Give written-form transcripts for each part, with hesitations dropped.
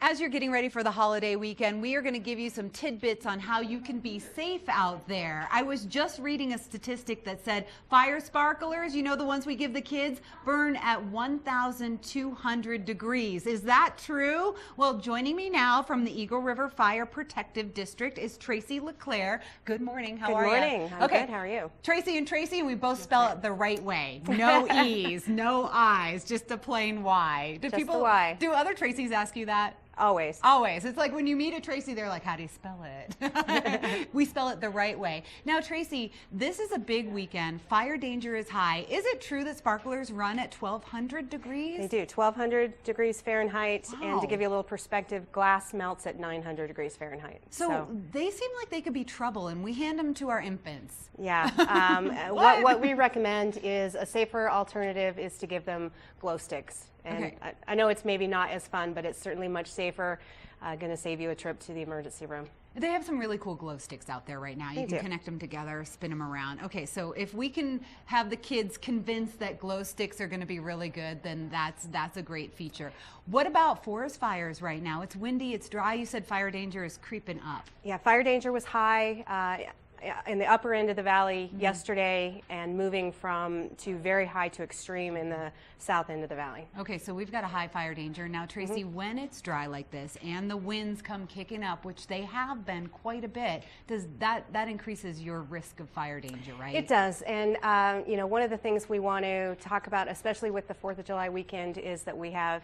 As you're getting ready for the holiday weekend, we are going to give you some tidbits on how you can be safe out there. I was just reading a statistic that said fire sparklers, you know, the ones we give the kids, burn at 1,200 degrees. Is that true? Well, joining me now from the Eagle River Fire Protective District is Tracy LeClair. Good morning. How are you? Good morning. I'm good. How are you? Tracy, and we both spell it the right way. No E's, no I's, just a plain Y. Just the Y. Do other Tracys ask you that? Always. Always. It's like when you meet a Tracy, they're like, how do you spell it? We spell it the right way. Now, Tracy, this is a big weekend. Fire danger is high. Is it true that sparklers run at 1,200 degrees? They do. 1,200 degrees Fahrenheit. Wow. And to give you a little perspective, glass melts at 900 degrees Fahrenheit. So they seem like they could be trouble, and we hand them to our infants. Yeah. What we recommend is a safer alternative is to give them glow sticks. And okay. I know it's maybe not as fun, but it's certainly much safer. Going to save you a trip to the emergency room. They have some really cool glow sticks out there right now. You can connect them together, spin them around. Okay, so if we can have the kids convinced that glow sticks are going to be really good, then that's a great feature. What about forest fires right now? It's windy, it's dry. You said fire danger is creeping up. Yeah, fire danger was high in the upper end of the valley yesterday, and moving to very high to extreme in the south end of the valley. Okay, so we've got a high fire danger. Now, Tracy, when it's dry like this and the winds come kicking up, which they have been quite a bit, does that increases your risk of fire danger, right? It does. And you know, one of the things we want to talk about, especially with the 4th of July weekend, is that we have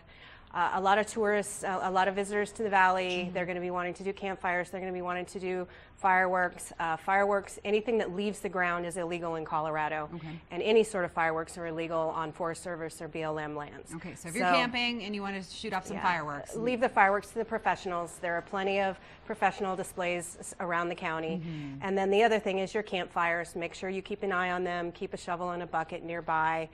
a lot of tourists, a lot of visitors to the valley. They're going to be wanting to do campfires. They're going to be wanting to do fireworks. Fireworks, anything that leaves the ground is illegal in Colorado. Okay. And any sort of fireworks are illegal on Forest Service or BLM lands. Okay, so if you're camping and you want to shoot off some fireworks. Leave the fireworks to the professionals. There are plenty of professional displays around the county. And then the other thing is your campfires. Make sure you keep an eye on them. Keep a shovel and a bucket nearby.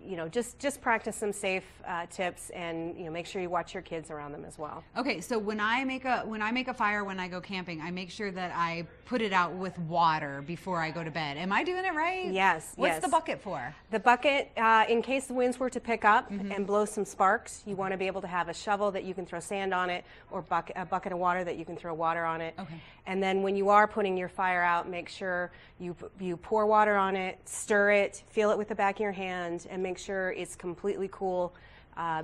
You know, just practice some safe tips, and you know, make sure you watch your kids around them as well. Okay, so when I make a fire when I go camping, I make sure that I put it out with water before I go to bed. Am I doing it right? Yes. What's the bucket for? The bucket, in case the winds were to pick up and blow some sparks, you want to be able to have a shovel that you can throw sand on it, or a bucket of water that you can throw water on it. Okay. And then when you are putting your fire out, make sure you pour water on it, stir it, feel it with the back of your hand, and make sure it's completely cool.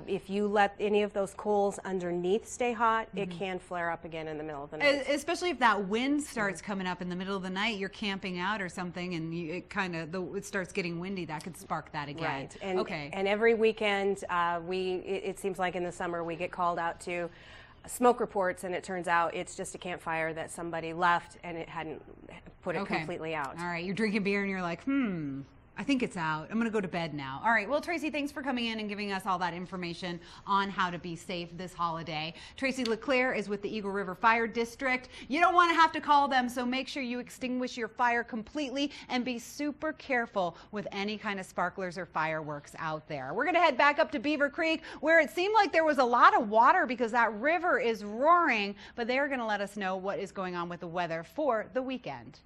If you let any of those coals underneath stay hot, it can flare up again in the middle of the night. Especially if that wind starts coming up in the middle of the night, you're camping out or something, and it starts getting windy, that could spark that again. Right. And, and every weekend, it seems like in the summer, we get called out to smoke reports, and it turns out it's just a campfire that somebody left and it hadn't put it completely out. All right, you're drinking beer and you're like, I think it's out. I'm going to go to bed now. All right. Well, Tracy, thanks for coming in and giving us all that information on how to be safe this holiday. Tracy LeClair is with the Eagle River Fire District. You don't want to have to call them, so make sure you extinguish your fire completely and be super careful with any kind of sparklers or fireworks out there. We're going to head back up to Beaver Creek, where it seemed like there was a lot of water because that river is roaring, but they're going to let us know what is going on with the weather for the weekend.